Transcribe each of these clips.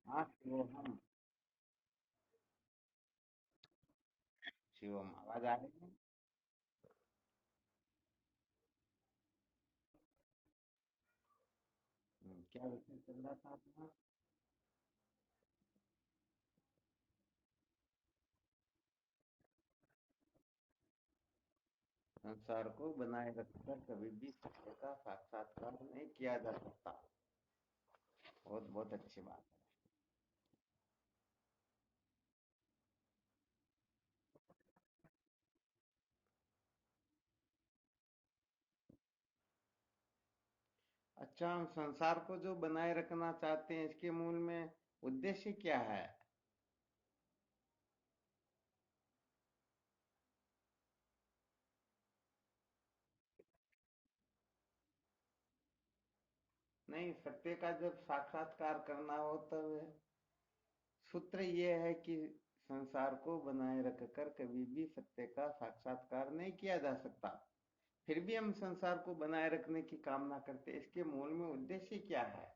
हाँ शिवोहम। शिवम आवाज आ रही है। क्या विषय चल रहा था अपना? संसार को बनाए रखकर कभी भी सत्य का साक्षात्कार नहीं किया जा सकता। बहुत बहुत अच्छी बात है। अच्छा, हम संसार को जो बनाए रखना चाहते हैं इसके मूल में उद्देश्य क्या है? नहीं, सत्य का जब साक्षात्कार करना हो तब सूत्र ये है कि संसार को बनाए रखकर कभी भी सत्य का साक्षात्कार नहीं किया जा सकता। फिर भी हम संसार को बनाए रखने की कामना करते हैं, इसके मूल में उद्देश्य क्या है?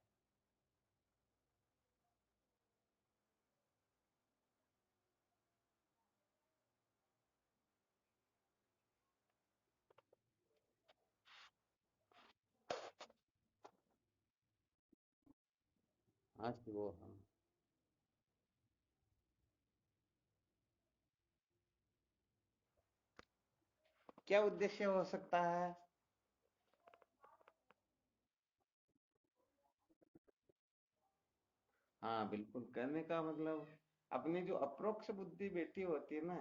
हाँ वो हम। क्या उद्देश्य हो सकता है? हाँ बिल्कुल, कहने का मतलब अपनी जो अप्रोक्ष बुद्धि बैठी होती है ना,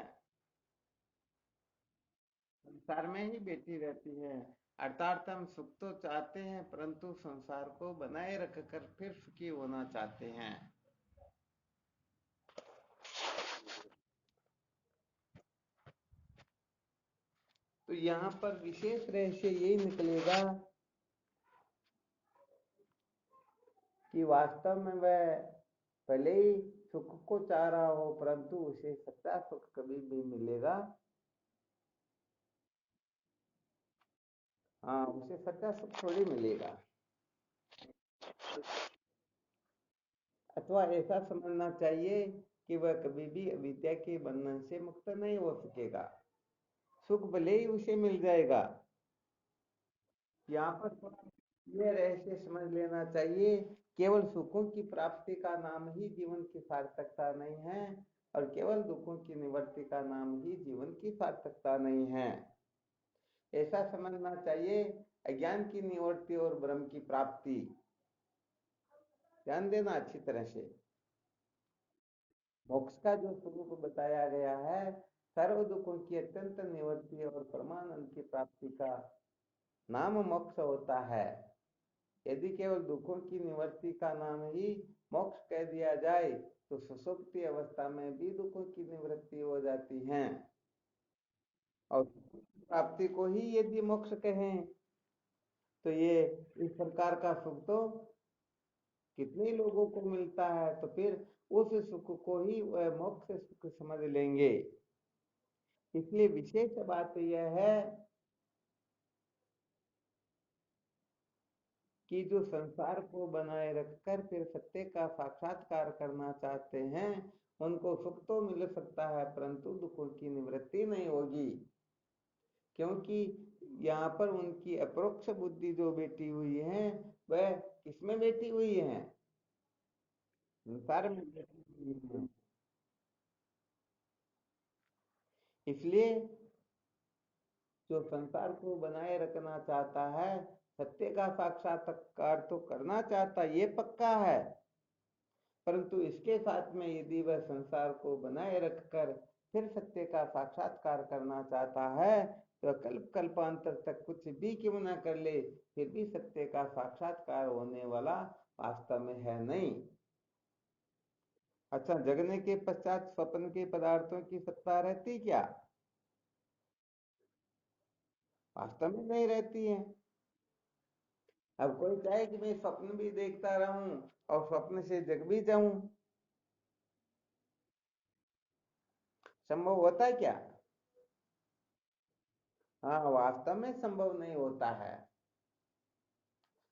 संसार में ही बैठी रहती है। अर्थात हम सुख तो चाहते हैं परंतु संसार को बनाए रखकर फिर सुखी होना चाहते हैं। तो यहाँ पर विशेष रहस्य यही निकलेगा कि वास्तव में वह भले ही सुख को चाह रहा हो परंतु उसे सच्चा सुख कभी भी मिलेगा। हाँ, उसे सच्चा सुख थोड़ी मिलेगा। अथवा ऐसा समझना चाहिए कि वह कभी भी अविद्या के बंधन से मुक्त नहीं हो सकेगा। सुख भले ही उसे मिल जाएगा। यहाँ पर थोड़ा यह रहस्य समझ लेना चाहिए। केवल सुखों की प्राप्ति का नाम ही जीवन की सार्थकता नहीं है और केवल दुखों की निवृत्ति का नाम ही जीवन की सार्थकता नहीं है। ऐसा समझना चाहिए। अज्ञान की निवृत्ति और ब्रह्म की प्राप्ति, ध्यान देना अच्छी तरह से। मोक्ष का जो स्वरूप बताया गया है, सर्व दुखों की अत्यंत निवृत्ति और परमानंद की प्राप्ति का नाम मोक्ष होता है। यदि केवल दुखों की निवृत्ति का नाम ही मोक्ष कह दिया जाए तो सुषुप्ति अवस्था में भी दुखों की निवृत्ति हो जाती है। और प्राप्ति को ही यदि मोक्ष कहें तो ये इस प्रकार का सुख तो कितने लोगों को मिलता है, तो फिर उस सुख को ही वह मोक्ष सुख समझ लेंगे। इसलिए विशेष बात यह है कि जो संसार को बनाए रखकर फिर सत्य का साक्षात्कार करना चाहते हैं उनको सुख तो मिल सकता है परंतु दुखों की निवृत्ति नहीं होगी। क्योंकि यहाँ पर उनकी अपरोक्ष बुद्धि जो बैठी हुई है वह किसमें बैठी हुई है? संसार में बैठी हुई है। इसलिए जो संसार को बनाए रखना चाहता है सत्य का साक्षात्कार तो करना चाहता, ये पक्का है। परंतु इसके साथ में यदि वह संसार को बनाए रखकर फिर सत्य का साक्षात्कार करना चाहता है तो कल्प कल्पांतर तक कुछ भी क्यों ना कर ले फिर भी सत्य का साक्षात्कार होने वाला वास्तव में है नहीं। अच्छा, जगने के पश्चात स्वप्न के पदार्थों की सत्ता रहती क्या? वास्तव में नहीं रहती है। अब कोई चाहे कि मैं स्वप्न भी देखता रहूं और स्वप्न से जग भी जाऊं, संभव होता है क्या? हाँ, वास्तव में संभव नहीं होता है।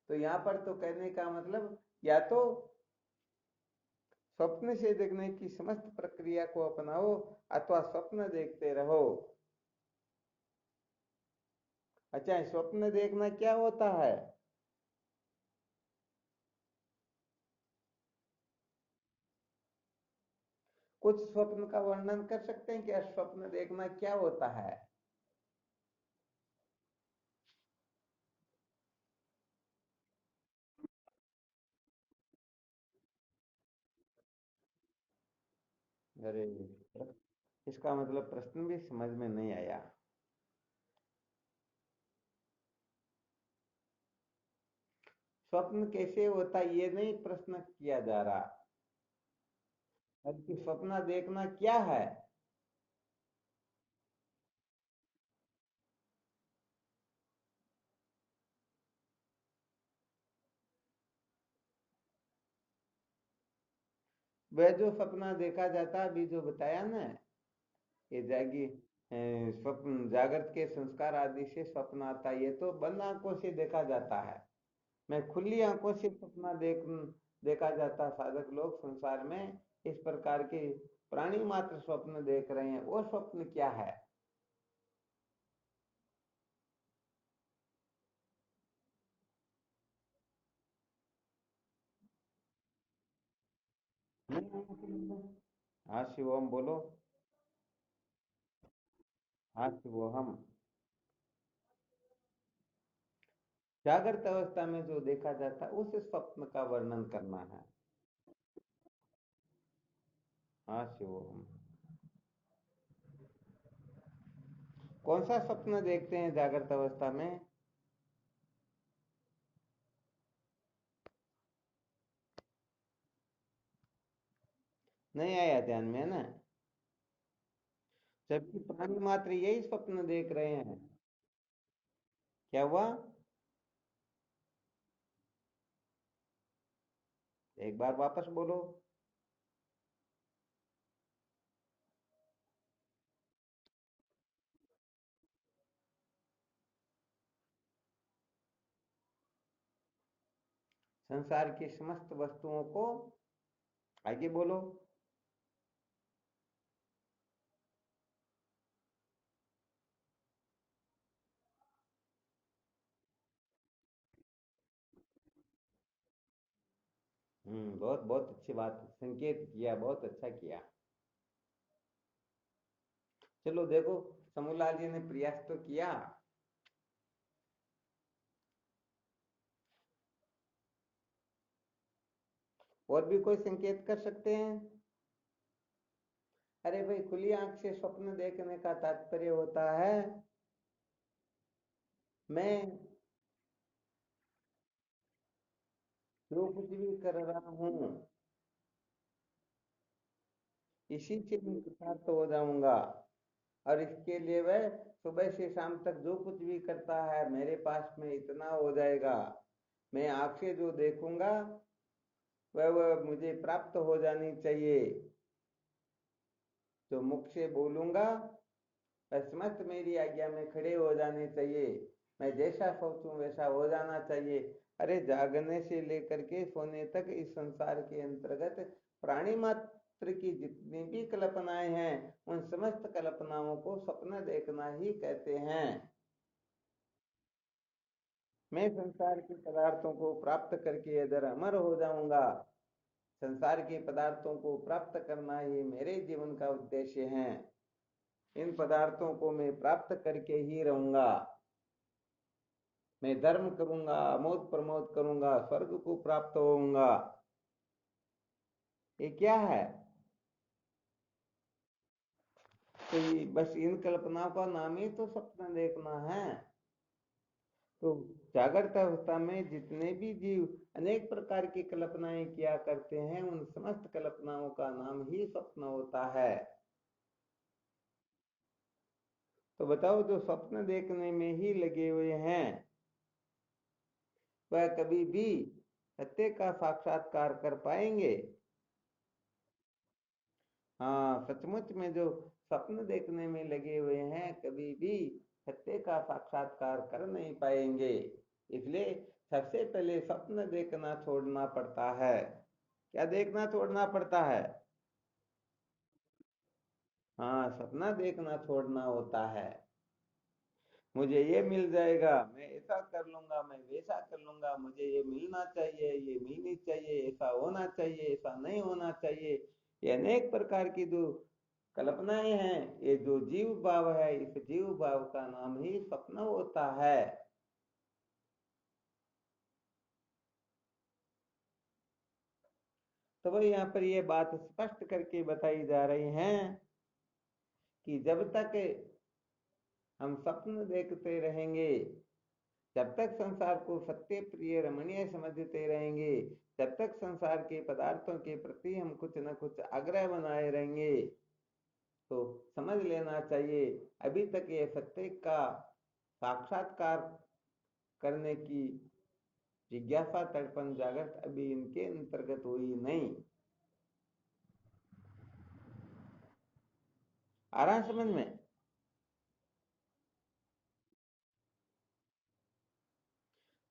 तो यहाँ पर तो कहने का मतलब या तो स्वप्न से देखने की समस्त प्रक्रिया को अपनाओ अथवा स्वप्न देखते रहो। अच्छा, स्वप्न देखना क्या होता है? कुछ स्वप्न का वर्णन कर सकते हैं क्या? स्वप्न देखना क्या होता है? अरे, इसका मतलब प्रश्न भी समझ में नहीं आया। स्वप्न कैसे होता है ये नहीं प्रश्न किया जा रहा, बल्कि स्वप्न देखना क्या है। वह जो सपना देखा जाता है, अभी जो बताया ना, ये स्वप्न जागृत के संस्कार आदि से स्वप्न आता है, ये तो बंद आंखों से देखा जाता है। मैं खुली आंखों से सपना देखा जाता है। साधक लोग संसार में इस प्रकार के प्राणी मात्र स्वप्न देख रहे हैं, वो स्वप्न क्या है? हाँ शिवम बोलो। हाँ शिवोहम। जागृत अवस्था में जो देखा जाता है उस स्वप्न का वर्णन करना है। हाँ शिवोहम। कौन सा स्वप्न देखते हैं जागृत अवस्था में? नहीं आया ध्यान में, है ना? जबकि प्राणी मात्र यही स्वप्न देख रहे हैं। क्या हुआ? एक बार वापस बोलो। संसार की समस्त वस्तुओं को, आगे बोलो। बहुत बहुत अच्छी बात, संकेत किया, बहुत अच्छा किया। चलो देखो, समूहलाल जी ने प्रयास तो किया। और भी कोई संकेत कर सकते हैं? अरे भाई, खुली आंख से स्वप्न देखने का तात्पर्य होता है मैं जो कुछ भी कर रहा हूं इसी से मैं कृतार्थ हो जाऊंगा। और इसके लिए वह सुबह से शाम तक जो कुछ भी करता है मेरे पास में इतना हो जाएगा। मैं आंख से जो देखूंगा वह मुझे प्राप्त हो जानी चाहिए। जो मुख से बोलूंगा वह समस्त मेरी आज्ञा में खड़े हो जाने चाहिए। मैं जैसा सोचूं वैसा हो जाना चाहिए। अरे, जागने से लेकर के सोने तक इस संसार के अंतर्गत प्राणी मात्र की जितनी भी कल्पनाएं हैं उन समस्त कल्पनाओं को स्वप्न देखना ही कहते हैं। मैं संसार के पदार्थों को प्राप्त करके इधर अमर हो जाऊंगा। संसार के पदार्थों को प्राप्त करना ही मेरे जीवन का उद्देश्य है। इन पदार्थों को मैं प्राप्त करके ही रहूंगा। मैं धर्म करूंगा, अमोद प्रमोद करूंगा, स्वर्ग को प्राप्त होऊंगा। ये क्या है? तो ये बस इन कल्पनाओं का नाम ही तो सपना देखना है। तो जागृत अवस्था में जितने भी जीव अनेक प्रकार की कल्पनाएं किया करते हैं उन समस्त कल्पनाओं का नाम ही स्वप्न होता है। तो बताओ, जो स्वप्न देखने में ही लगे हुए हैं वह कभी भी सत्य का साक्षात्कार कर पाएंगे? हाँ, सचमुच में जो स्वप्न देखने में लगे हुए हैं कभी भी सत्य का साक्षात्कार कर नहीं पाएंगे। इसलिए सबसे पहले स्वप्न देखना छोड़ना पड़ता है। क्या देखना छोड़ना पड़ता है? हाँ, सपना देखना छोड़ना होता है। मुझे ये मिल जाएगा, मैं ऐसा कर लूंगा, मैं वैसा कर लूंगा, मुझे ये मिलना चाहिए, ये मिलनी चाहिए, ऐसा होना चाहिए, ऐसा नहीं होना चाहिए। ये अनेक प्रकार की जो कल्पनाएं हैं, ये जो जीव भाव है, इस जीव भाव का नाम ही स्वप्न होता है। तो वही यहाँ पर ये बात स्पष्ट करके बताई जा रही है कि जब तक हम स्वप्न देखते रहेंगे, जब तक संसार को सत्य प्रिय रमणीय समझते रहेंगे, जब तक संसार के पदार्थों के प्रति हम कुछ न कुछ आग्रह बनाए रहेंगे, तो समझ लेना चाहिए अभी तक ये सत्य का साक्षात्कार करने की जिज्ञासा तड़पन जागृत अभी इनके अंतर्गत हुई नहीं। आ रहा है समझ में?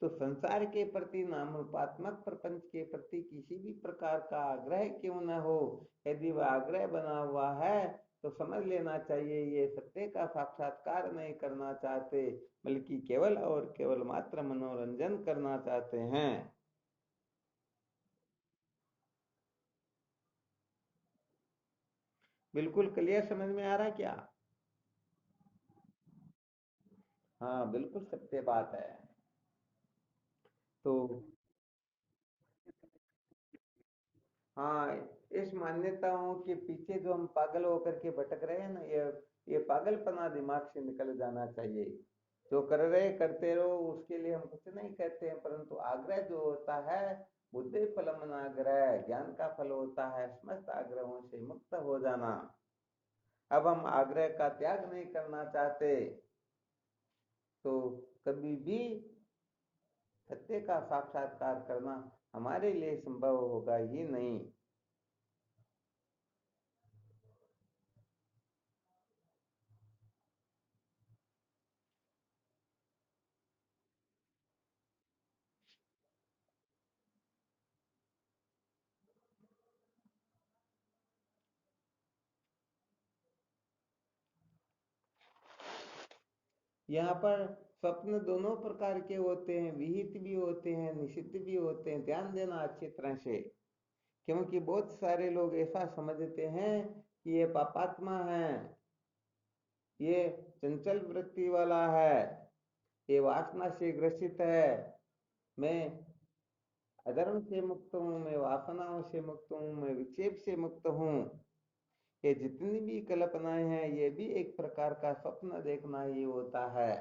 तो संसार के प्रति, नाम रूपात्मक प्रपंच के प्रति किसी भी प्रकार का आग्रह क्यों न हो, यदि वह आग्रह बना हुआ है तो समझ लेना चाहिए ये सत्य का साक्षात्कार नहीं करना चाहते, बल्कि केवल और केवल मात्र मनोरंजन करना चाहते हैं। बिल्कुल क्लियर समझ में आ रहा है क्या? हाँ, बिल्कुल सत्य बात है। तो हाँ, इस मान्यताओं के पीछे जो हम पागल होकर के भटक रहे हैं ना, ये पागलपना दिमाग से निकल जाना चाहिए। जो कर रहे करते रहो, उसके लिए हम कुछ नहीं कहते हैं, परंतु आग्रह जो होता है, बुद्धि फलम आग्रह, ज्ञान का फल होता है समस्त आग्रहों से मुक्त हो जाना। अब हम आग्रह का त्याग नहीं करना चाहते, तो कभी भी सत्य का साक्षात्कार करना हमारे लिए संभव होगा ही नहीं। यहाँ पर स्वप्न दोनों प्रकार के होते हैं, विहित भी होते हैं, निषिद्ध भी होते हैं। ध्यान देना अच्छी तरह से, क्योंकि बहुत सारे लोग ऐसा समझते हैं कि ये पापात्मा है, ये चंचल वृत्ति वाला है, ये वासना से ग्रसित है, मैं अधर्म से मुक्त हूँ, मैं वासनाओं से मुक्त हूँ, मैं विक्षेप से मुक्त हूँ। ये जितनी भी कल्पनाएं हैं, ये भी एक प्रकार का स्वप्न देखना ही होता है।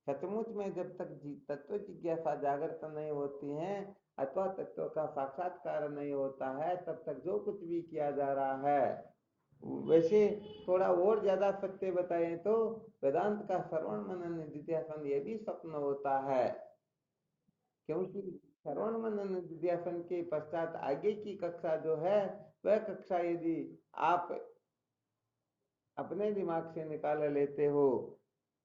सचमुच में जब तक तत्व जिज्ञासा जागृत नहीं होती है, अथवा तत्व का साक्षात्कार नहीं होता है, तब तक जो कुछ भी किया जा रहा है, वैसे थोड़ा और ज्यादा सत्य बताएं तो वेदांत का श्रवण मनन निधिध्यासन ये भी स्वप्न होता है। क्योंकि श्रवण मनन निधिध्यासन के पश्चात आगे की कक्षा जो है, वह कक्षा यदि आप अपने दिमाग से निकाल लेते हो,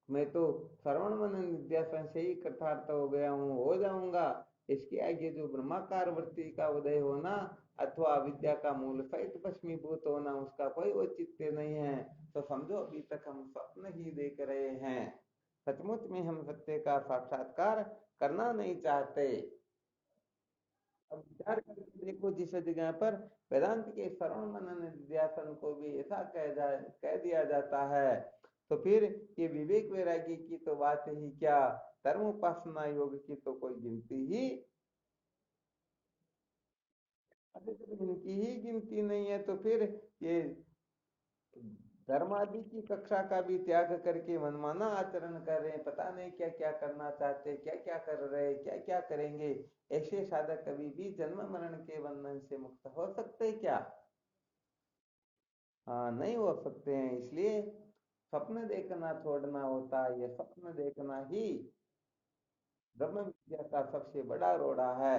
मैं तो श्रवण मनन निध्यासन से ही कृतार्थ हो गया हूँ, हो जाऊंगा, इसके आगे जो ब्रह्माकार वृत्ति का उदय होना अथवा विद्या का मूल सहित भस्मीभूत होना, उसका कोई औचित्य नहीं है। तो समझो अभी तक हम स्वप्न ही देख रहे हैं, सचमुच में हम सत्य का साक्षात्कार करना नहीं चाहते। अब विचार करके देखो, जिस जगह पर वेदांत के श्रवण मनन निध्यासन को भी ऐसा कह दिया जाता है, तो फिर ये विवेक वैरागी की तो बात ही क्या, धर्म उपासना योग की तो कोई गिनती ही, अरे जब इनकी ही गिनती नहीं है, तो फिर ये धर्म आदि की कक्षा का भी त्याग करके मनमाना आचरण कर रहे हैं, पता नहीं क्या क्या करना चाहते, क्या क्या कर रहे हैं, क्या क्या करेंगे। ऐसे साधक कभी भी जन्म मरण के बंधन से मुक्त हो सकते क्या? हाँ, नहीं हो सकते हैं। इसलिए स्वप्न देखना छोड़ना होता है। ये स्वप्न देखना ही ब्रह्म विद्या का सबसे बड़ा रोड़ा है।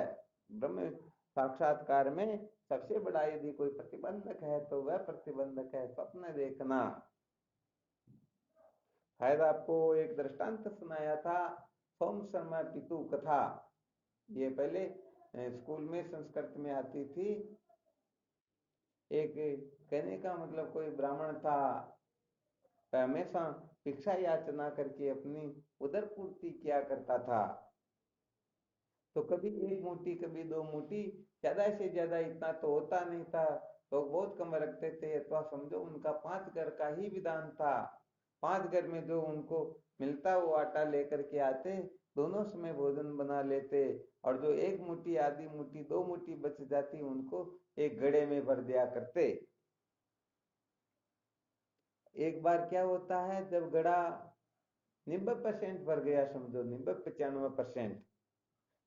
ब्रह्म साक्षात्कार में सबसे बड़ा यदि कोई प्रतिबंधक है, तो वह प्रतिबंधक है स्वप्न देखना। शायद आपको एक दृष्टांत सुनाया था, सोम शर्मा पितु कथा। ये पहले स्कूल में संस्कृत में आती थी। एक कहने का मतलब कोई ब्राह्मण था, हमेशा भिक्षा याचना करके अपनी उदर पूर्ति किया करता था। तो कभी एक मूठी कभी दो मूठी, ज्यादा से ज्यादा इतना तो होता नहीं था। लोग बहुत कम रखते थे, अथवा समझो उनका 5 घर का ही विधान था। 5 घर में जो उनको मिलता वो आटा लेकर के आते, दोनों समय भोजन बना लेते, और जो एक मुट्ठी आधी मुट्ठी दो मुट्ठी बच जाती उनको एक घड़े में भर दिया करते। एक बार क्या होता है, जब घड़ा 90% भर गया, समझो 90-95%,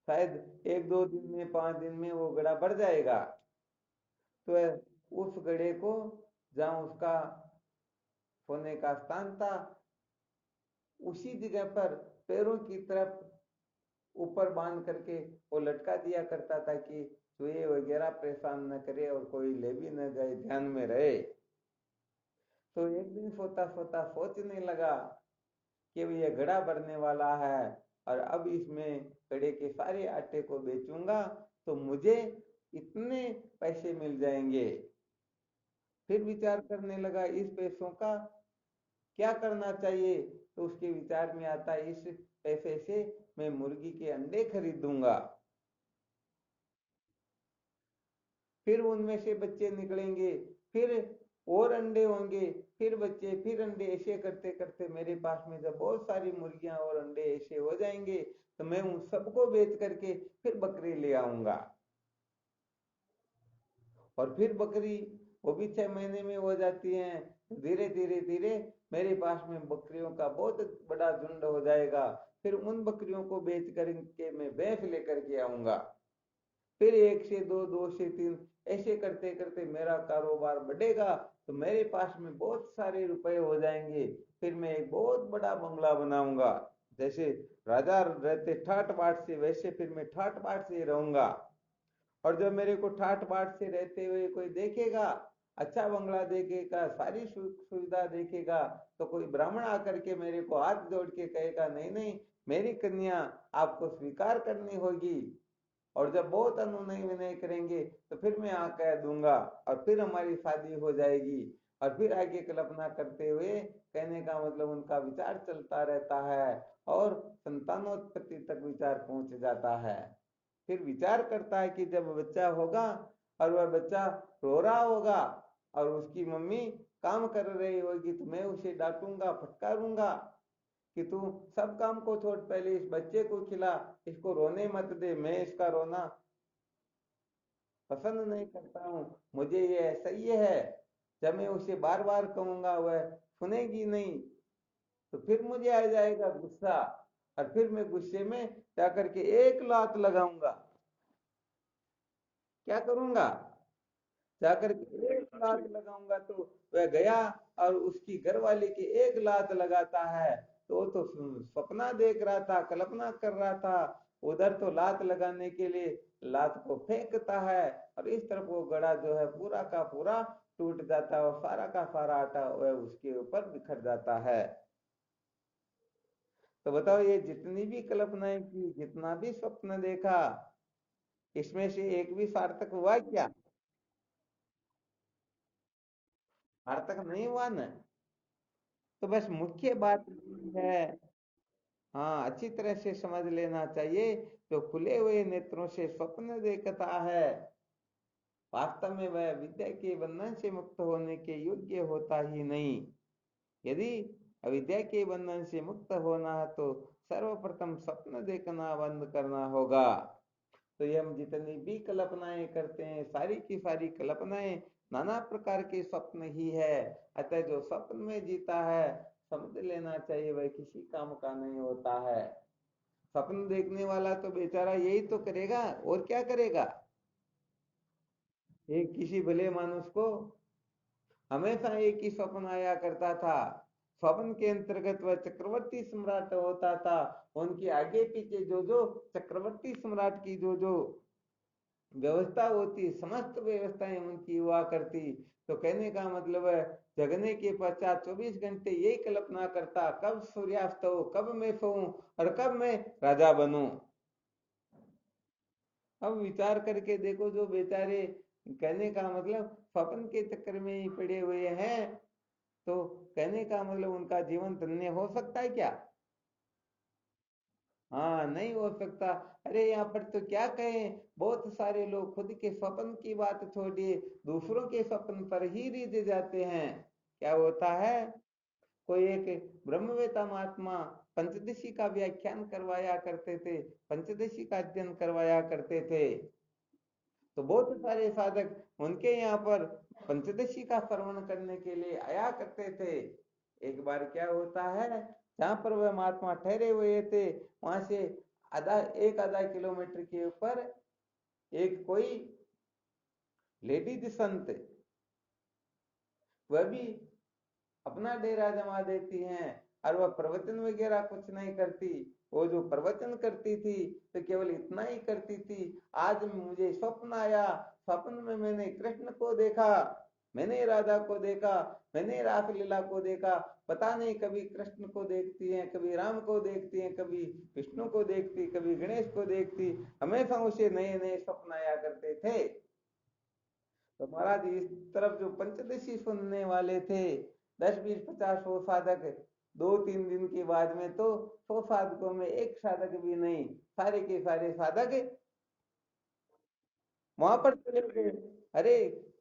शायद 1-2 दिन में 5 दिन में वो घड़ा भर जाएगा। तो उस घड़े को जहां उसका सोने का स्थान था, उसी जगह पर पैरों की तरफ ऊपर बांध करके वो लटका दिया करता था कि चूहे वगैरह परेशान न करे और कोई ले भी न जाए, ध्यान में रहे। तो एक दिन सोता सोता सोचने लगा कि ये घड़ा भरने वाला है, और अब इसमें घड़े के सारे आटे को बेचूंगा तो मुझे इतने पैसे मिल जाएंगे। फिर विचार करने लगा इस पैसों का क्या करना चाहिए। तो उसके विचार में आता इस पैसे से मैं मुर्गी के अंडे खरीदूंगा, फिर उनमें से बच्चे निकलेंगे, फिर और अंडे होंगे, फिर बच्चे, फिर अंडे, ऐसे करते करते मेरे पास में जब बहुत सारी मुर्गियां और अंडे ऐसे हो जाएंगे तो मैं उन सबको बेच करके फिर बकरी ले आऊंगा। और फिर बकरी वो भी 6 महीने में हो जाती है। धीरे धीरे धीरे मेरे पास में बकरियों का बहुत बड़ा झुंड हो जाएगा। फिर उन बकरियों को बेच करके मैं भैंस लेकर के आऊंगा। फिर 1 से 2, 2 से 3, ऐसे करते करते मेरा कारोबार बढ़ेगा तो मेरे पास में बहुत सारे रुपए हो जाएंगे। फिर मैं एक बहुत बड़ा बंगला बनाऊंगा, जैसे राजा रहते ठाट बाट से, वैसे फिर मैं ठाट बाट से रहूंगा। और जब मेरे को ठाट बाट से रहते हुए कोई देखेगा, अच्छा बंगला देखेगा, सारी सुविधा देखेगा, तो कोई ब्राह्मण आकर के मेरे को हाथ जोड़ के कहेगा नहीं नहीं, मेरी कन्या आपको स्वीकार करनी होगी। और जब बहुत अनुनय विनय करेंगे तो फिर मैं आ कह दूंगा, और फिर हमारी शादी हो जाएगी। और फिर आगे कल्पना करते हुए, कहने का मतलब उनका विचार चलता रहता है और संतानोत्पत्ति तक विचार पहुंच जाता है। फिर विचार करता है कि जब बच्चा होगा और वह बच्चा रो रहा होगा और उसकी मम्मी काम कर रही होगी तो मैं उसे डांटूंगा, फटकारूंगा कि तू सब काम को छोड़, पहले इस बच्चे को खिला, इसको रोने मत दे, मैं इसका रोना पसंद नहीं करता हूँ, मुझे ये सही है। जब मैं उसे बार बार कहूंगा वह सुनेगी नहीं, तो फिर मुझे आ जाएगा गुस्सा, और फिर मैं गुस्से में जाकर के एक लात लगाऊंगा। क्या करूंगा, जाकर के एक लात लगाऊंगा तो वह गया और उसकी घरवाली की एक लात लगाता है। तो वो तो सपना देख रहा था, कल्पना कर रहा था, उधर तो लात लगाने के लिए लात को फेंकता है, और इस तरफ वो घड़ा जो है पूरा का पूरा टूट जाता है और सारा का सारा आटा वह उसके ऊपर बिखर जाता है। तो बताओ, ये जितनी भी कल्पनाएं की, जितना भी स्वप्न देखा, इसमें से एक भी सार्थक हुआ क्या? सार्थक नहीं हुआ ना। तो बस मुख्य बात ये है, हाँ, अच्छी तरह से समझ लेना चाहिए। जो खुले हुए नेत्रों से स्वप्न देखता है, वास्तव में वह विद्या के बंधन से मुक्त होने के योग्य होता ही नहीं। यदि अविद्या के बंधन से मुक्त होना है तो सर्वप्रथम स्वप्न देखना बंद करना होगा। तो ये हम जितनी भी कल्पनाएं करते हैं, सारी की सारी कल्पनाएं नाना प्रकार के स्वप्न ही है। अतः जो स्वप्न में जीता है, समझ लेना चाहिए वह किसी काम का नहीं होता है। स्वप्न देखने वाला तो बेचारा यही तो करेगा, और क्या करेगा। एक किसी भले मानुष को हमेशा एक ही स्वप्न आया करता था। स्वप्न के अंतर्गत वह चक्रवर्ती सम्राट होता था। उनके आगे पीछे जो जो चक्रवर्ती सम्राट की जो जो व्यवस्था होती, समस्त व्यवस्थाएं उनकी हुआ करती। तो कहने का मतलब है, जगने के पश्चात 24 घंटे यही कल्पना करता, कब सूर्यास्त हो, कब मैं सोऊं और कब मैं राजा बनूं। अब विचार करके देखो, जो बेचारे, कहने का मतलब स्वप्न के चक्कर में ही पड़े हुए हैं, तो कहने का मतलब उनका जीवन धन्य हो सकता है क्या? हाँ, नहीं हो सकता। अरे यहाँ पर तो क्या कहें, बहुत सारे लोग खुद के स्वप्न की बात छोड़िए, दूसरों के स्वप्न पर ही रिझ जाते हैं। क्या होता है, कोई एक ब्रह्मवेता महात्मा पंचदशी का व्याख्यान करवाया करते थे, पंचदशी का अध्ययन करवाया करते थे। तो बहुत सारे साधक उनके यहाँ पर पंचदशी का श्रवण करने के लिए आया करते थे। एक बार क्या होता है, जहां पर वह महात्मा ठहरे हुए थे, वहां से आधा किलोमीटर के ऊपर एक कोई लेडीज संत, वह भी अपना डेरा जमा देती हैं, और वह प्रवचन वगैरह कुछ नहीं करती। वो जो प्रवचन करती थी तो केवल इतना ही करती थी, आज मुझे स्वप्न आया, स्वप्न में मैंने कृष्ण को देखा, मैंने राधा को देखा, मैंने रासलीला को देखा। पता नहीं, कभी कृष्ण को देखती हैं, कभी राम को देखती हैं, कभी विष्णु को देखती, कभी गणेश को देखती, हमेशा उसे नए नए स्वप्न आया करते थे। तो महाराज इस तरफ जो पंचदशी सुनने वाले थे, 10 20 50 100 साधक, 2 3 दिन के बाद में तो 100 साधकों में एक साधक भी नहीं, सारे के सारे साधक वहां पर चले गए। अरे,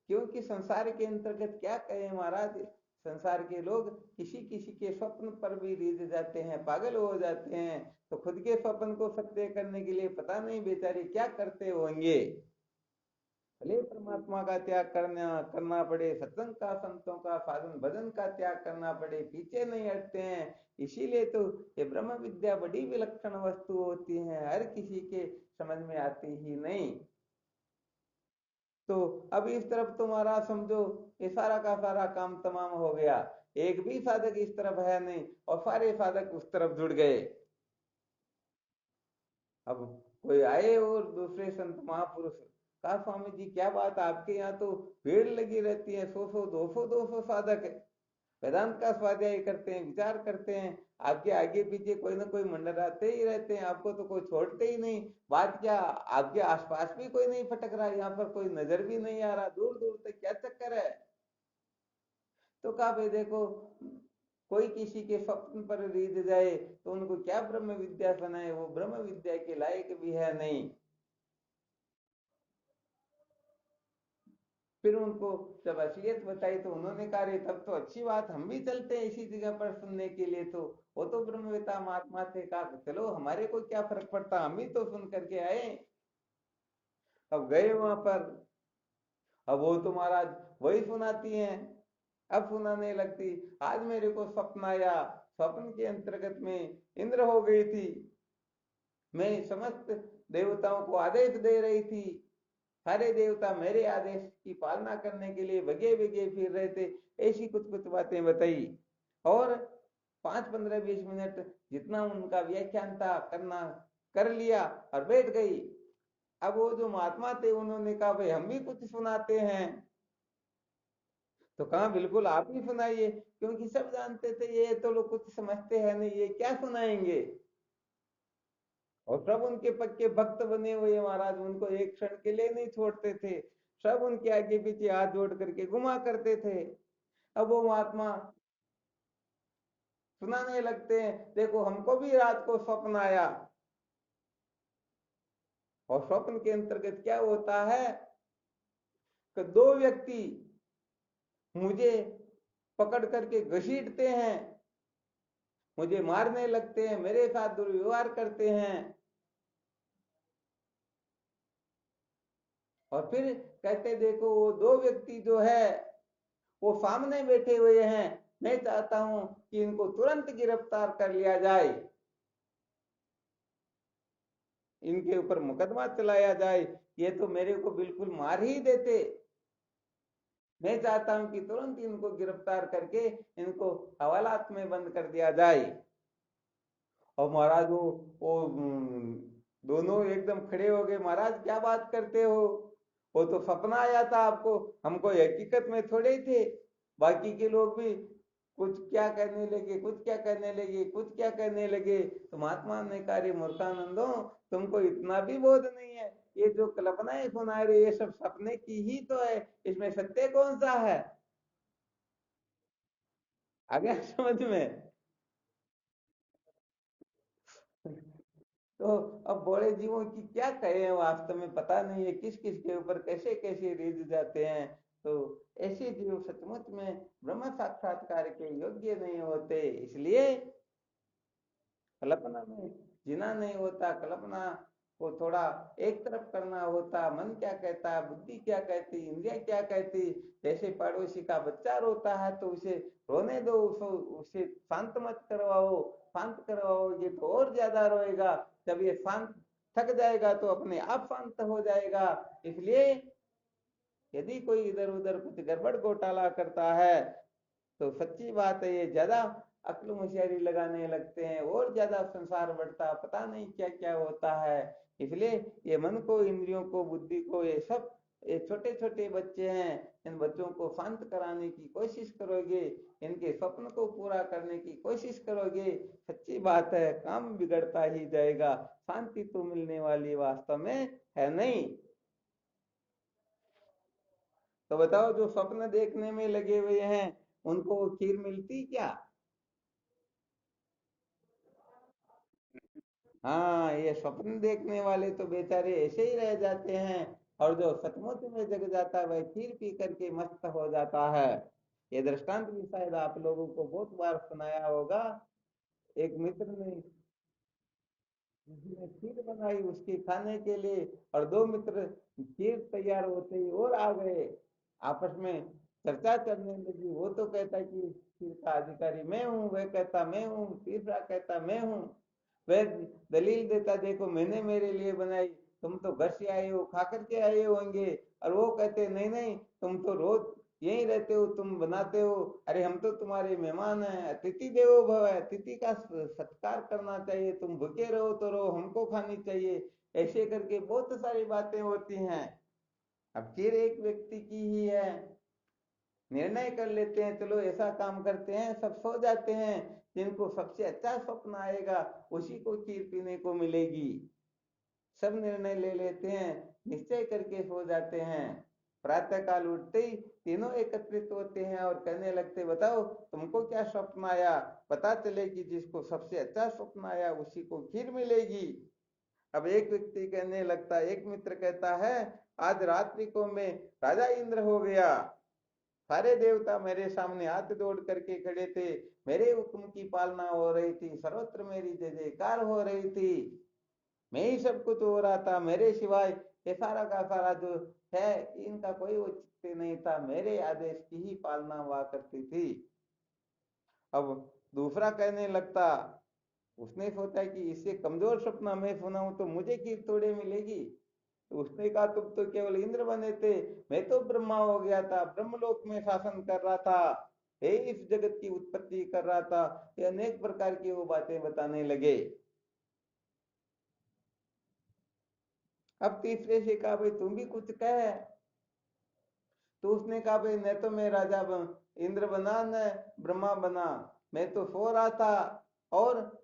क्योंकि संसार के अंतर्गत क्या कहे महाराज, संसार के लोग किसी किसी के स्वप्न पर भी रीझ जाते हैं, पागल हो जाते हैं। तो खुद के स्वप्न को सत्य करने के लिए पता नहीं बेचारे क्या करते होंगे। भले परमात्मा का त्याग करना करना पड़े, सत्संग का, संतों का, साधन भजन का त्याग करना पड़े, पीछे नहीं हटते हैं। इसीलिए तो ये ब्रह्म विद्या बड़ी विलक्षण वस्तु होती है, हर किसी के समझ में आती ही नहीं। तो अब इस तरफ तुम्हारा समझो, ये सारा का सारा काम तमाम हो गया, एक भी साधक इस तरफ है नहीं, और सारे साधक उस तरफ जुड़ गए। अब कोई आए और दूसरे संत महापुरुष, कहा स्वामी जी क्या बात, आपके यहाँ तो भीड़ लगी रहती है, 100 100 200 साधक वेदांत का स्वाध्याय करते हैं, विचार करते हैं, आपके आगे पीछे कोई ना कोई मंडराते ही रहते हैं, आपको तो कोई छोड़ते ही नहीं। बात क्या, आपके आसपास भी कोई नहीं फटक रहा, यहाँ पर कोई नजर भी नहीं आ रहा, दूर दूर तक क्या चक्कर है? तो कहा भाई देखो, कोई किसी के स्वप्न पर रीझ जाए तो उनको क्या ब्रह्म विद्या सुनाए, वो ब्रह्म विद्या के लायक भी है नहीं। फिर उनको जब असलियत बताई तो उन्होंने कहा रे तब तो अच्छी बात, हम भी चलते हैं इसी जगह पर सुनने के लिए। तो वो तो ब्रह्मवेता महात्मा थे, कहा चलो हमारे को क्या फर्क पड़ता, हम भी तो सुन करके आए। अब गए वहां पर, अब वो तो महाराज वही सुनाती हैं, अब सुनाने लगती। आज मेरे को स्वप्न आया, स्वप्न के अंतर्गत में इंद्र हो गई थी, मैं समस्त देवताओं को आदेश दे रही थी, सारे देवता मेरे आदेश की पालना करने के लिए भगे भगे फिर रहे थे। ऐसी कुछ कुछ बातें बताई, और 5 15 20 मिनट जितना उनका व्याख्यान था करना कर लिया और बैठ गई। अब वो जो महात्मा थे उन्होंने कहा भाई हम भी कुछ सुनाते हैं। तो कहा बिल्कुल आप ही सुनाइए, क्योंकि सब जानते थे ये तो लोग कुछ समझते हैं नहीं, ये क्या सुनाएंगे। और सब उनके पक्के भक्त बने हुए महाराज, उनको एक क्षण के लिए नहीं छोड़ते थे, सब उनके आगे पीछे हाथ जोड़ करके घुमा करते थे। अब वो महात्मा सुनाने लगते हैं, देखो हमको भी रात को स्वप्न आया, और स्वप्न के अंतर्गत क्या होता है कि दो व्यक्ति मुझे पकड़ करके घसीटते हैं, मुझे मारने लगते हैं, मेरे साथ दुर्व्यवहार करते हैं, और फिर कहते देखो वो दो व्यक्ति जो है वो सामने बैठे हुए हैं, मैं चाहता हूं कि इनको तुरंत गिरफ्तार कर लिया जाए, इनके ऊपर मुकदमा चलाया जाए, ये तो मेरे को बिल्कुल मार ही देते। मैं चाहता हूं कि तुरंत इनको गिरफ्तार करके इनको हवालात में बंद कर दिया जाए। और महाराज वो दोनों एकदम खड़े हो गए, महाराज क्या बात करते हो, वो तो सपना आया था आपको, हमको हकीकत में थोड़े ही थे। बाकी के लोग भी कुछ क्या कहने लगे, कुछ क्या कहने लगे, कुछ क्या कहने लगे। तो महात्मा ने कहा रे मूर्खानंदो, तुमको इतना भी बोध नहीं है, ये जो कल्पनाएं सुना रहे ये सब सपने की ही तो है, इसमें सत्य कौन सा है? आ गया समझ में? तो अब बड़े जीवों की क्या कहे, वास्तव में पता नहीं है किस किस के ऊपर कैसे कैसे रिझ जाते हैं। तो ऐसे जीव सचमुच में ब्रह्म साक्षात्कार के योग्य नहीं होते, इसलिए कल्पना में जीना नहीं होता, कल्पना को थोड़ा एक तरफ करना होता। मन क्या कहता, बुद्धि क्या कहती, इंद्रिया क्या कहती। जैसे पड़ोसी का बच्चा रोता है तो उसे रोने दो, उसे शांत मत करवाओ। शांत करवाओगे तो और ज्यादा रोएगा। जब ये शांत थक जाएगा तो अपने आप शांत हो जाएगा। इसलिए यदि कोई इधर उधर कुछ गड़बड़ घोटाला करता है तो सच्ची बात है ये ज्यादा अक्ल होशियारी लगाने लगते हैं और ज्यादा संसार बढ़ता, पता नहीं क्या क्या होता है। इसलिए ये मन को, इंद्रियों को, बुद्धि को, ये सब ये छोटे छोटे बच्चे हैं। इन बच्चों को शांत कराने की कोशिश करोगे, इनके स्वप्न को पूरा करने की कोशिश करोगे, सच्ची बात है काम बिगड़ता ही जाएगा। शांति तो मिलने वाली वास्तव में है नहीं। तो बताओ, जो स्वप्न देखने में लगे हुए हैं उनको खीर मिलती क्या? हाँ, ये स्वप्न देखने वाले तो बेचारे ऐसे ही रह जाते हैं, और जो सचमुच में जग जाता है वह खीर पी करके मस्त हो जाता है। ये दृष्टांत भी शायद आप लोगों को बहुत बार सुनाया होगा। एक मित्र ने जिसने खीर बनाई उसके खाने के लिए, और दो मित्र खीर तैयार होते ही और आ गए। आपस में चर्चा करने लगी। वो तो कहता कि खीर का अधिकारी मैं हूँ, वह कहता मैं हूँ, तीसरा कहता मैं हूँ। वह दलील देता, देखो मैंने मेरे लिए बनाई, तुम तो घर से आए हो, खा करके आए होंगे। और वो कहते नहीं नहीं, तुम तो रोज यहीं रहते हो, तुम बनाते हो। अरे हम तो तुम्हारे मेहमान हैं, अतिथि देवो भव है, अतिथि का सत्कार करना चाहिए, तुम भूखे रहो तो रहो, हमको खानी चाहिए। ऐसे करके बहुत सारी बातें होती हैं। अब फिर एक व्यक्ति की ही है, निर्णय कर लेते हैं, चलो ऐसा काम करते हैं, सब सो जाते हैं। जिनको सबसे अच्छा स्वप्न आएगा उसी को खीर पीने को मिलेगी। सब निर्णय ले लेते हैं, निश्चय करके सो जाते हैं। प्रातः काल उठते ही तीनों एकत्रित होते हैं और कहने लगते, बताओ तुमको क्या स्वप्न आया? पता चले कि जिसको सबसे अच्छा स्वप्न आया उसी को खीर मिलेगी। अब एक व्यक्ति कहने लगता, एक मित्र कहता है, आज रात्रि को मैं राजा इंद्र हो गया। सारे देवता मेरे सामने हाथ जोड़ करके खड़े थे, मेरे हुक्म की पालना हो रही थी, सर्वत्र मेरी जय जयकार हो रही थी, मैं ही सब कुछ हो रहा था, मेरे सिवाय ये सारा का सारा जो है इनका कोई औचित्य नहीं था, मेरे आदेश की ही पालना हुआ करती थी। अब दूसरा कहने लगता, उसने सोचा कि इससे कमजोर सपना मैं सुनाऊं तो मुझे खीर थोड़े मिलेगी। तो उसने कहा, तुम तो केवल इंद्र बने थे, मैं तो ब्रह्मा हो गया था, ब्रह्मलोक में शासन कर रहा था, हे इस जगत की उत्पत्ति कर रहा था। ये अनेक प्रकार की वो बातें बताने लगे। अब तीसरे से कहा, भाई तुम भी कुछ कह। तो उसने कहा, भाई न तो मैं इंद्र बना न ब्रह्मा बना, मैं तो सो रहा था, और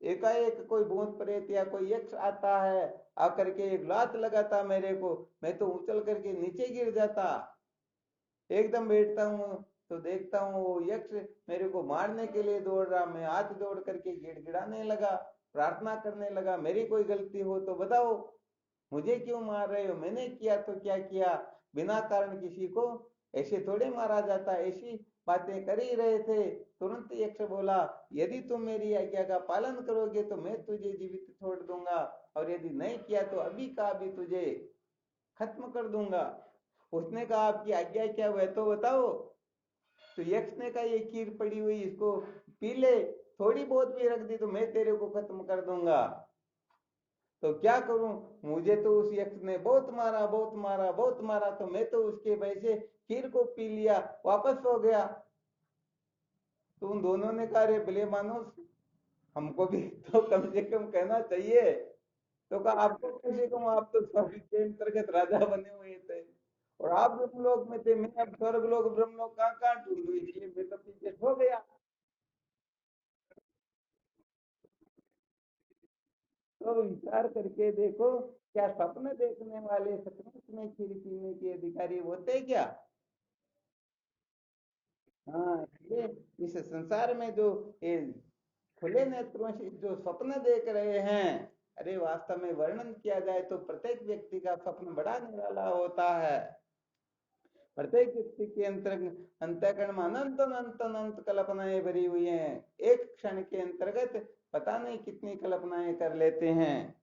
एकाएक कोई भूत प्रेत या कोई यक्ष आता है, आकर के एक लात लगाता मेरे को, मैं तो उछल करके नीचे गिर जाता। एकदम बैठता हूँ तो देखता हूँ वो यक्ष मेरे को मारने के लिए दौड़ रहा, मैं हाथ जोड़ करके गिड़गिड़ाने लगा, प्रार्थना करने लगा, मेरी कोई गलती हो तो बताओ, मुझे क्यों मार रहे हो, मैंने किया तो क्या किया? बिना कारण किसी को ऐसे थोड़े मारा जाता। ऐसी बातें कर ही रहे थे, तुरंत यक्ष बोला, यदि तुम मेरी आज्ञा का पालन करोगे तो मैं तुझे जीवित छोड़ दूंगा, और यदि नहीं किया तो अभी का अभी तुझे खत्म कर दूंगा। उसने कहा, आपकी आज्ञा क्या हुआ तो बताओ। तो यक्ष ने कहा, ये खीर पड़ी हुई इसको पी ले, थोड़ी बहुत भी रख दी तो मैं तेरे को खत्म कर दूंगा। तो क्या करूं, मुझे तो उस यक्ष ने बहुत मारा, बहुत मारा, बहुत मारा, तो मैं तो उसके भय से खीर को पी लिया, वापस हो गया। तो उन दोनों ने कहा, रे भले मानुस, हमको भी तो कम से कम कहना चाहिए। तो कहा, आपको कैसे कहूं, आप तो स्वर्ग के अंतर्गत राजा बने हुए थे, और आप ब्रह्मलोक में थे, मैं अब स्वर्ग लोक ब्रह्मलोक कहाँ कहाँ ढूंढू, इसलिए मैं तो पीछे हो गया। तो विचार करके देखो, क्या स्वप्न देखने वाले सचमुच में खीर पीने के अधिकारी होते हैं क्या? हाँ, ये इस संसार में जो ये खुले नेत्रों से जो स्वप्न देख रहे हैं, अरे वास्तव में वर्णन किया जाए तो प्रत्येक व्यक्ति का स्वप्न बड़ा निराला होता है। प्रत्येक व्यक्ति के अंतःकरण में अनंत अनंत अनंत कल्पनाएं भरी हुई हैं। एक क्षण के अंतर्गत पता नहीं कितनी कल्पनाएं कर लेते हैं।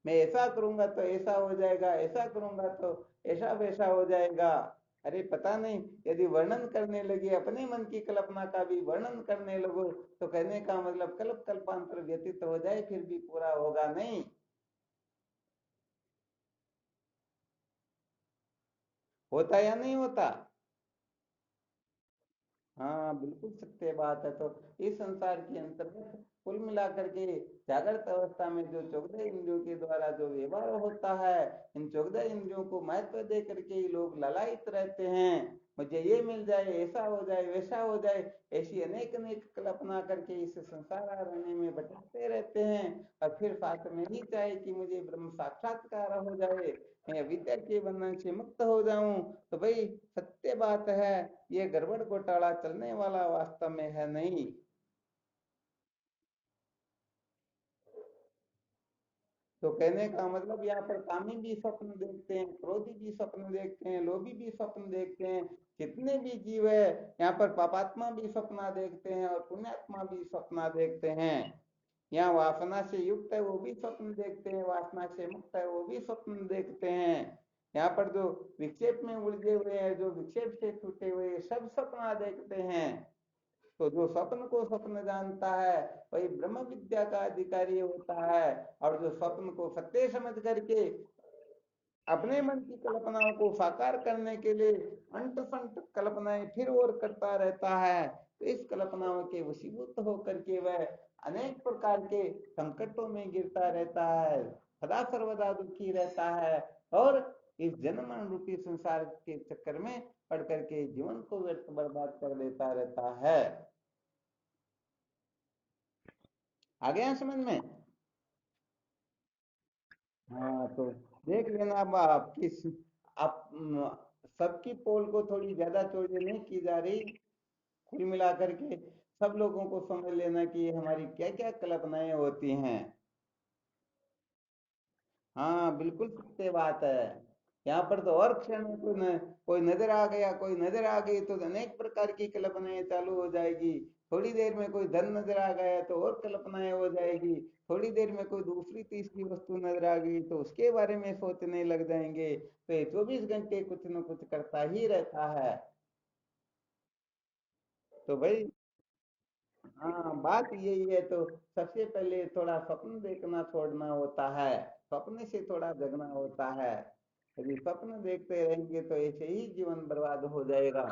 मैं ऐसा करूंगा तो ऐसा हो जाएगा, ऐसा करूंगा तो ऐसा वैसा हो जाएगा। अरे पता नहीं, यदि वर्णन करने लगे, अपने मन की कल्पना का भी वर्णन करने लगो, तो कहने का मतलब कल्प कल्पांतर व्यतीत हो जाए फिर भी पूरा होगा नहीं। होता या नहीं होता? हाँ बिल्कुल सत्य बात है। तो इस संसार के अंतर्गत कुल मिलाकर के जागृत अवस्था में जो 14 इंद्रियों के द्वारा जो व्यवहार होता है, इन 14 इंद्रियों को महत्व दे करके ही लोग ललायित रहते हैं। मुझे ये मिल जाए, ऐसा हो जाए, वैसा हो जाए, ऐसी अनेक अनेक कल्पना करके इस संसार अरण्य में भटकते रहते हैं। और फिर साथ में ही चाहे कि मुझे ब्रह्म साक्षात्कार हो जाए, मैं विद्या के बंधन से मुक्त हो जाऊं, तो भाई सत्य बात है, ये गड़बड़ घोटाला चलने वाला वास्तव में है नहीं। तो कहने का मतलब यहाँ पर कामी भी स्वप्न देखते हैं, क्रोधी भी स्वप्न देखते हैं, लोभी भी स्वप्न देखते हैं। जितने भी जीव है यहाँ पर पापात्मा भी सपना देखते हैं और पुण्यात्मा भी सपना देखते हैं। यहाँ वासना से युक्त है वो भी स्वप्न देखते हैं, वासना से मुक्त है वो भी स्वप्न देखते हैं। यहाँ पर जो विक्षेप में उलझे हुए हैं, जो विक्षेप से छूटे हुए सब सपना देखते हैं। तो जो स्वप्न को स्वप्न जानता है वही ब्रह्म विद्या का अधिकारी होता है। और जो स्वप्न को सत्य समझ करके अपने मन की कल्पनाओं को साकार करने के लिए अंत संत कल्पनाएं फिर और करता रहता है, तो इस कल्पनाओं के वशीभूत होकर के वह अनेक प्रकार के संकटों में गिरता रहता है, सदा सर्वदा दुखी रहता है। और इस जन्म रूपी संसार के चक्कर में पड़ करके जीवन को व्यर्थ बर्बाद कर देता रहता है। आ गया समझ में? हाँ तो देख लेना अब आपकी आप सबकी पोल को थोड़ी ज्यादा चौड़ी नहीं की जा रही। कुल मिलाकर के सब लोगों को समझ लेना कि ये हमारी क्या क्या कल्पनाएं होती हैं। हाँ बिल्कुल सत्य बात है। यहाँ पर तो और क्षण में कोई नजर आ गया, कोई नजर आ गई तो अनेक प्रकार की कल्पनाएं चालू हो जाएगी। थोड़ी देर में कोई धन नजर आ गया तो और कल्पनाएं हो जाएगी। थोड़ी देर में कोई दूसरी तीसरी वस्तु नजर आ गई तो उसके बारे में सोचने लग जाएंगे। तो ये 24 घंटे कुछ न कुछ करता ही रहता है। तो भाई, हाँ बात यही है। तो सबसे पहले थोड़ा स्वप्न देखना छोड़ना होता है, स्वप्न से थोड़ा जगना होता है। यदि स्वप्न देखते रहेंगे तो ऐसे ही जीवन बर्बाद हो जाएगा।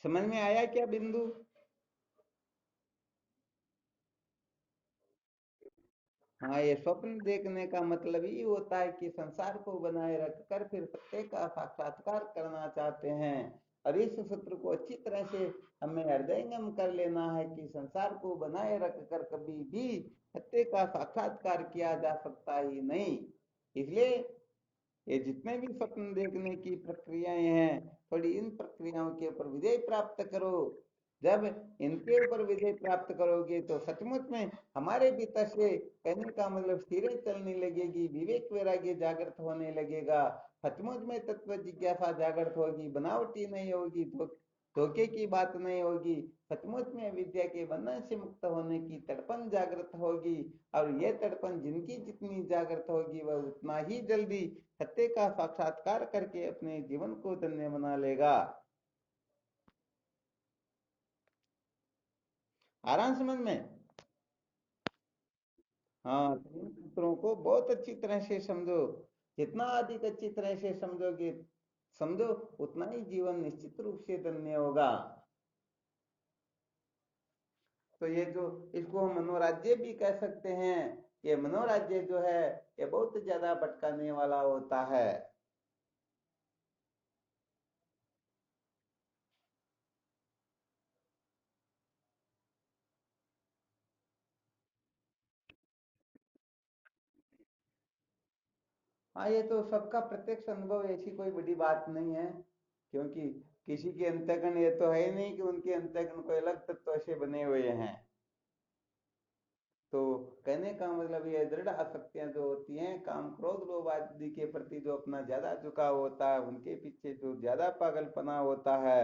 समझ में आया क्या बिंदु? हाँ, ये स्वप्न देखने का मतलब ही होता है कि संसार को बनाए रखकर फिर सत्य का साक्षात्कार करना चाहते हैं। और इस सूत्र को अच्छी तरह से हमें हृदयंगम कर लेना है कि संसार को बनाए रखकर कभी भी सत्य का साक्षात्कार किया जा सकता ही नहीं। इसलिए ये जितने भी स्वप्न देखने की प्रक्रियाएं हैं, थोड़ी इन प्रक्रियाओं के ऊपर विजय प्राप्त करो। जब इनके ऊपर विजय प्राप्त करोगे तो सचमुच में हमारे भीतर से कहने का मतलब सिरे चलने लगेगी, विवेक वैराग्य जागृत होने लगेगा। सचमुच में तत्व जिज्ञासा जागृत होगी, बनावटी नहीं होगी, धोखे की बात नहीं होगी। सचमुच में विद्या के बंधन से मुक्त होने की तड़पन जागृत होगी। और यह तड़पन जिनकी जितनी जागृत होगी वह उतना ही जल्दी सत्य का साक्षात्कार करके अपने जीवन को धन्य बना लेगा। आराम समझ में? हाँ, तो इन सूत्रों को बहुत अच्छी तरह से समझो। जितना अधिक अच्छी तरह से समझोगे, समझो, उतना ही जीवन निश्चित रूप से धन्य होगा। तो ये जो इसको हम मनोराज्य भी कह सकते हैं। ये मनोराज्य जो है ये बहुत ज्यादा भटकाने वाला होता है। हाँ, ये तो सबका प्रत्यक्ष अनुभव, ऐसी कोई बड़ी बात नहीं है, क्योंकि किसी के अंतःकरण ये तो है ही नहीं कि उनके अंतःकरण कोई अलग तत्व से बने हुए हैं। तो कहने का मतलब ये दृढ़ आसक्तियां जो होती हैं, काम क्रोध लोभ आदि के प्रति जो अपना ज्यादा झुकाव होता है, उनके पीछे जो ज्यादा पागलपना होता है,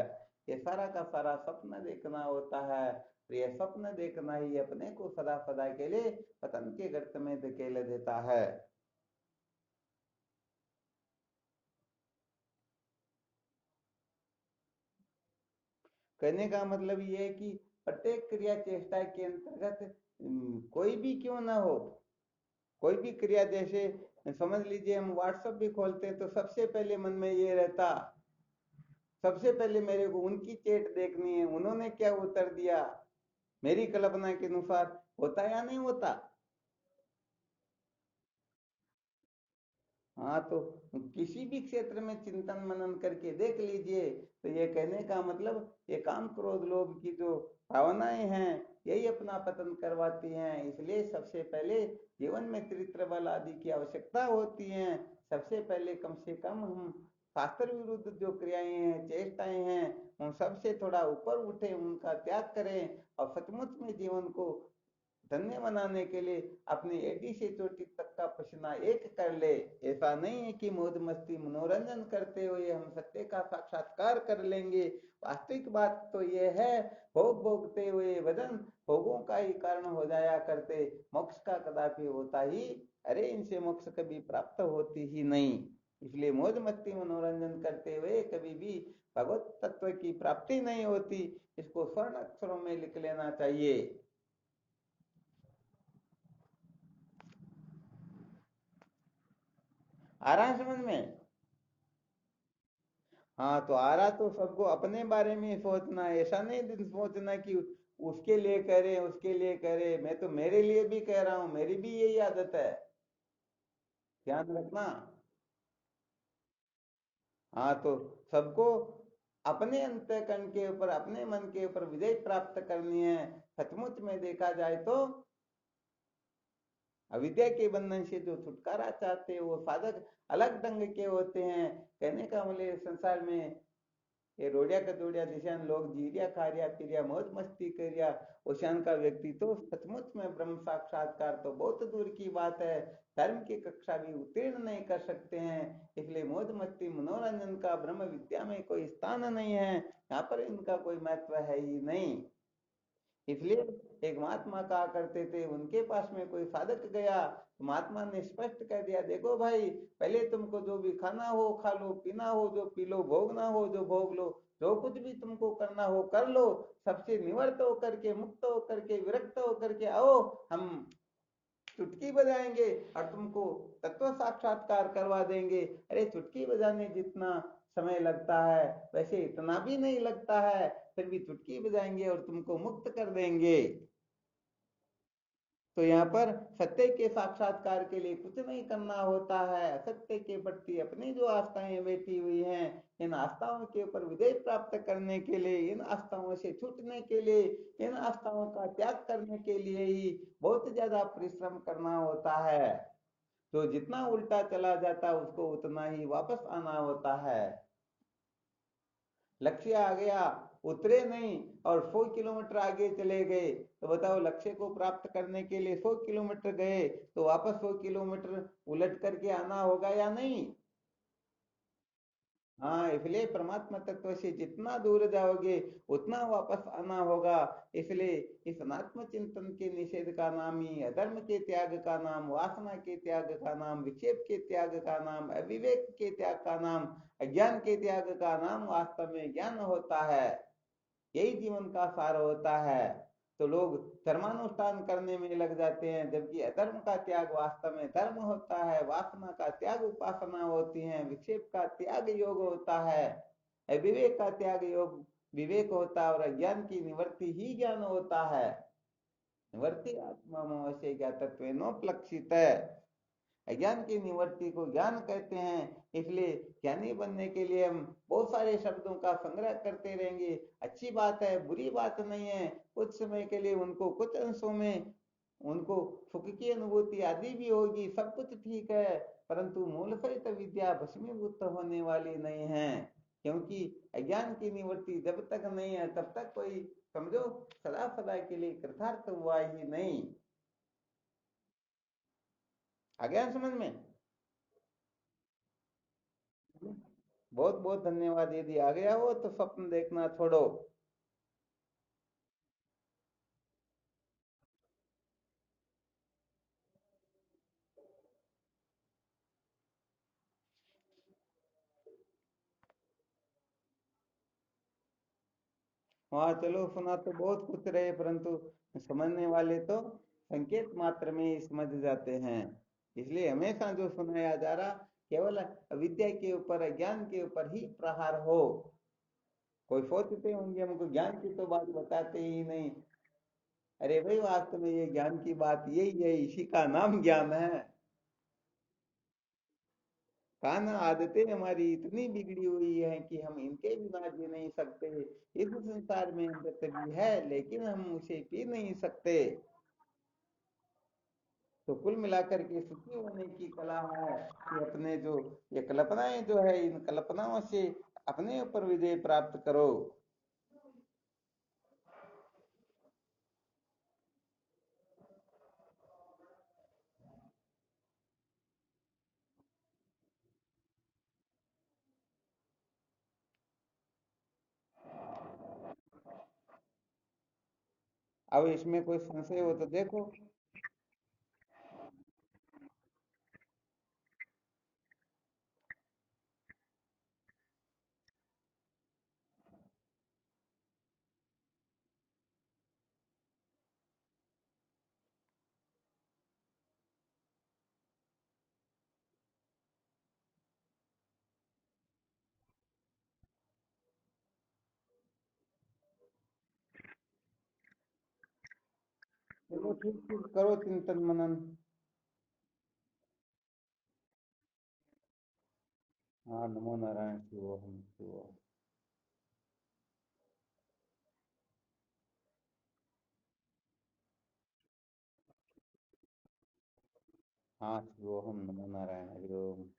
ये सारा का सारा स्वप्न देखना होता है। तो ये स्वप्न देखना ही अपने को सदा सदा के लिए पतन के गर्त में धकेल देता है। कहने का मतलब ये है कि प्रत्येक क्रिया चेष्टा के अंतर्गत कोई भी क्यों ना हो, कोई भी क्रिया, जैसे समझ लीजिए हम व्हाट्सएप भी खोलते हैं तो सबसे पहले मन में ये रहता, सबसे पहले मेरे को उनकी चैट देखनी है, उन्होंने क्या उत्तर दिया, मेरी कल्पना के अनुसार होता या नहीं होता। हाँ, तो किसी भी क्षेत्र में चिंतन मनन करके देख लीजिए, तो ये कहने का मतलब ये काम क्रोध लोभ की जो भावनाएं हैं यही अपना पतन करवाती हैं। इसलिए सबसे पहले जीवन में चरित्र बल आदि की आवश्यकता होती है। सबसे पहले कम से कम हम शास्त्र विरुद्ध जो क्रियाएं हैं चेष्टाएं हैं उन सबसे थोड़ा ऊपर उठे, उनका त्याग करें और सचमुच में जीवन को धन्य बनाने के लिए अपनी एडी से चोटी तक का पसीना एक कर ले। ऐसा नहीं है कि मौज मस्ती मनोरंजन करते हुए हम सत्य का साक्षात्कार कर लेंगे। वास्तविक बात तो यह है, भोग भोगते हुए वजन भोगों का ही कारण हो जाया करते, मोक्ष का कदापि होता ही, अरे इनसे मोक्ष कभी प्राप्त होती ही नहीं। इसलिए मौज मस्ती मनोरंजन करते हुए कभी भी भगवत तत्व की प्राप्ति नहीं होती। इसको स्वर्ण अक्षरों में लिख लेना चाहिए। आ रहा है समझ में? हाँ, तो आ रहा तो सबको अपने बारे में ही सोचना है, ऐसा नहीं दिन सोचना कि उसके लिए करे उसके लिए करे, मैं तो मेरे लिए भी कह रहा हूँ, मेरी भी यही आदत है, ध्यान रखना। हाँ, तो सबको अपने अंतःकरण के ऊपर अपने मन के ऊपर विजय प्राप्त करनी है। सचमुच में देखा जाए तो अविद्या के बंधन से जो छुटकारा चाहते हैं वो साधक अलग ढंग के होते हैं। कहने का मतलब संसार में ये रोड़िया कदोड़िया दिशान लोग जीरिया खारिया पिरिया मौज मस्ती करिया, ओशान का व्यक्ति तो सचमुच में ब्रह्म साक्षात्कार तो बहुत दूर की बात है, धर्म की कक्षा भी उत्तीर्ण नहीं कर सकते हैं। इसलिए मौज मस्ती मनोरंजन का ब्रह्म विद्या में कोई स्थान नहीं है, यहाँ पर इनका कोई महत्व है ही नहीं। इसलिए एक महात्मा कहा करते थे, उनके पास में कोई साधक गया तो महात्मा ने स्पष्ट कह दिया, देखो भाई, पहले तुमको जो भी खाना हो खा लो, पीना हो जो पी लो, भोगना हो जो भोग लो, जो कुछ भी तुमको करना हो कर लो, सबसे निवृत्त होकर के मुक्त होकर के विरक्त होकर के आओ, हम चुटकी बजाएंगे और तुमको तत्व साक्षात्कार करवा देंगे। अरे चुटकी बजाने जितना समय लगता है वैसे इतना भी नहीं लगता है, फिर भी चुटकी बजाएंगे और तुमको मुक्त कर देंगे। तो यहाँ पर सत्य के साक्षात्कार के लिए कुछ नहीं करना होता है, असत्य के प्रति अपनी जो आस्थाएं बैठी हुई हैं, इन आस्थाओं के ऊपर विजय प्राप्त करने के लिए, इन आस्थाओं से छूटने के लिए, इन आस्थाओं का त्याग करने के लिए ही बहुत ज्यादा परिश्रम करना होता है। तो जितना उल्टा चला जाता है उसको उतना ही वापस आना होता है। लक्ष्य आ गया, उतरे नहीं और 100 किलोमीटर आगे चले गए, तो बताओ लक्ष्य को प्राप्त करने के लिए 100 किलोमीटर गए तो वापस 100 किलोमीटर उलट करके आना होगा या नहीं? हाँ, इसलिए परमात्मा तत्व से जितना दूर जाओगे उतना वापस आना होगा। इसलिए इस अनात्म चिंतन के निषेध का नाम ही अधर्म के त्याग का नाम, वासना के त्याग का नाम, विक्षेप के त्याग का नाम, अविवेक के त्याग का नाम, अज्ञान के त्याग का नाम वास्तव में ज्ञान होता है। यही जीवन का सार होता है। तो लोग धर्मानुष्ठान करने में लग जाते हैं, जबकि अधर्म का त्याग वास्तव में धर्म होता है, वासना का त्याग उपासना होती है, विक्षेप का त्याग योग होता है, विवेक का त्याग योग विवेक होता है और अज्ञान की निवृत्ति ही ज्ञान होता है। निवर्ति आत्मा अवश्य ज्ञातत्व नोपलक्षित। अज्ञान की निवृत्ति को ज्ञान कहते हैं। इसलिए ज्ञानी बनने के लिए हम बहुत सारे शब्दों का संग्रह करते रहेंगे। अच्छी बात है, बुरी बात नहीं है। कुछ समय के लिए उनको कुछ अंशों में उनको सुख की अनुभूति आदि भी होगी, सब कुछ ठीक है। परंतु मूल सहित विद्या भस्मीभूत होने वाली नहीं है, क्योंकि अज्ञान की निवृत्ति जब तक नहीं है तब तक कोई समझो सदा सदा के लिए कृतार्थ हुआ ही नहीं। आ गया समझ में? बहुत बहुत धन्यवाद। यदि आ गया हो तो स्वप्न देखना छोड़ो। हाँ चलो, सुना तो बहुत कुछ रहे, परंतु समझने वाले तो संकेत मात्र में ही समझ जाते हैं। इसलिए हमेशा जो सुनाया जा रहा केवल अविद्या के ऊपर, अज्ञान के ऊपर ही प्रहार हो। कोई सोचते होंगे हमको ज्ञान की तो बात बताते ही नहीं। अरे भाई, वास्तव में ये ज्ञान की बात यही है, इसी का नाम ज्ञान है। काना आदतें हमारी इतनी बिगड़ी हुई है कि हम इनके बिना जी नहीं सकते। इस संसार में अमृत भी है लेकिन हम उसे पी नहीं सकते। तो कुल मिलाकर के सुखी होने की कला है कि अपने जो ये कल्पनाएं जो है, इन कल्पनाओं से अपने ऊपर विजय प्राप्त करो। अब इसमें कोई संशय हो तो देखो। चलो ठीक, ठीक करो चिंतन मनन। हाँ, नमो नारायण, शिवोहम शिवोहम। हाँ शिवोहम, नमो नारायण, हरिओम।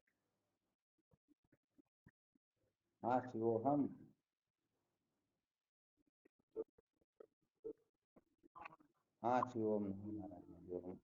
हाँ शिवोहम। हाँ शिवोहम, नमो नारायण, हरिओम।